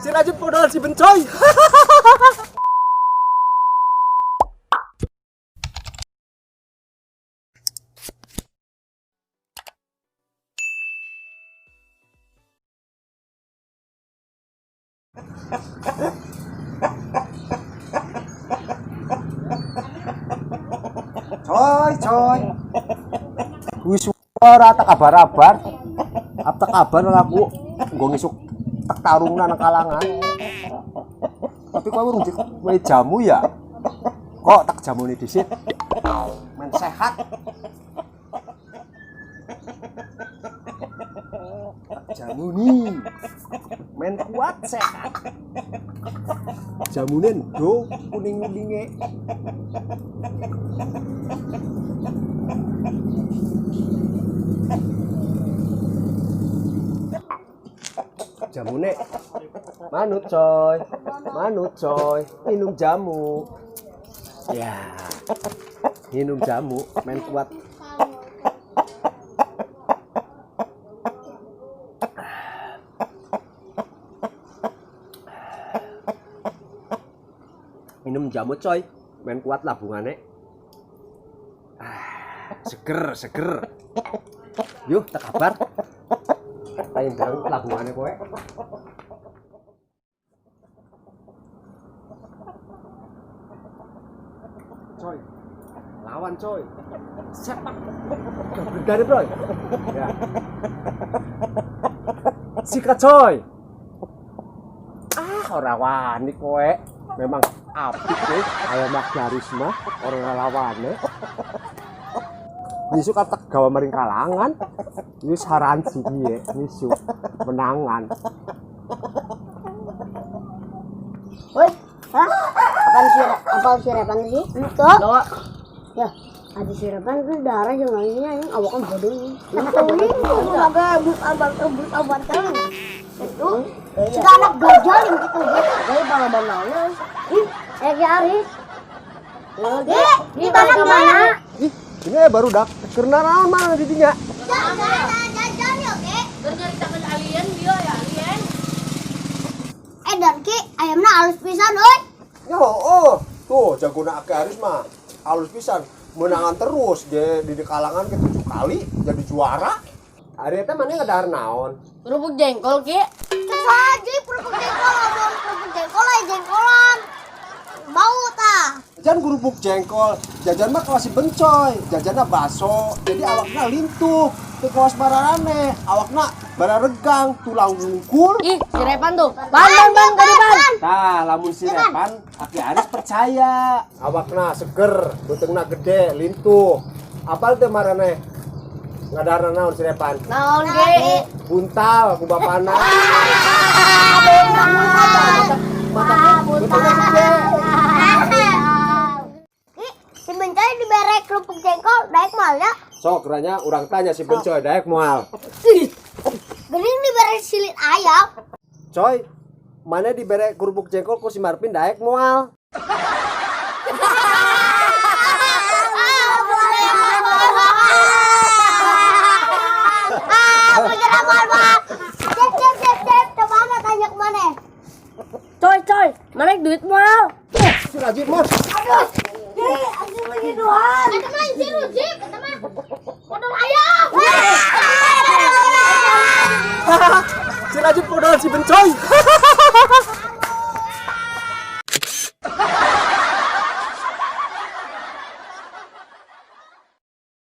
Si Rajib modal si Bencoy. Coy. Wis ora tak kabar-kabar. Apa kabar aku nggo ngisuk tak tarungna nang kalangan. Tapi kowe urung kowe jamu ya. Kok tak jamune dhisik. Men sehat. Tak jamuni. Men kuat sehat. Jamune ndo kuning-kuninge. Jamune manut coy minum jamu ya, minum jamu main kuat. Minum jamu coy main kuat labungane. Seger yuk tak kabar tayang labungane kowe. Coy, lawan coy. Sepak. Gede bro. Ya. Sikat coy. Ora wani kowe. Memang apik kowe, kaya Mak Garisma ora lawane. Nisuk katak gawa maring kalangan. Wis haran sih piye, nisuk menangan. Woi, apaan sirapan sih? Tuh. Ya, ada sirapan tuh darah yang lainnya yang awakan bodoh. Ini agak abang terus. Itu sudah anak gajah yang gitu ya. Kayak bala-balanya. Aris. Di tanah kemana? Ini baru dak. Karena naon mana didinya? Jajan ya, Kek. Nyaritakeun alien dia ya, alien. Dan Ki, ayamna halus pisan, euy. Yo, tuh jagona Ake Aris mah halus pisan. Menangan terus di kalangan ke 7 kali jadi juara. Ari teh maneh ngadahar naon? Kerupuk jengkol, Ki. Saja kerupuk jengkol, abang kerupuk jengkol aja jengkolan. Bau tah. Jajan kerupuk jengkol, jajan mah kawas si Bencoy, jajanna bakso. Jadi awakna lintuh, teu kawas bararane, awakna bararegang, tulang wungkul. Ih, si Repan tuh. Ban ke depan. Tah, lamun si Repan, Ake Aris percaya. Awakna seger, beutengna gede, lintuh. Apal teh marane? Ngadarna naon si Repan? Naon, Ki? Buntal ku bapana. Buntal gede. Si Bencoy dibere kerupuk jengkol, daek mal ya. Sok ranya urang tanya si Bencoy daek moal. Geuning dibere silit ayam. Coy, mana dibere kerupuk jengkol ku si Marpin daek moal. Coy, mana duit mal? Si Rajib mah. Aduh, aku lagi doan. Ada main si Rujib, kata mah. Modal ayam. Si Rajib modal si Bencoy.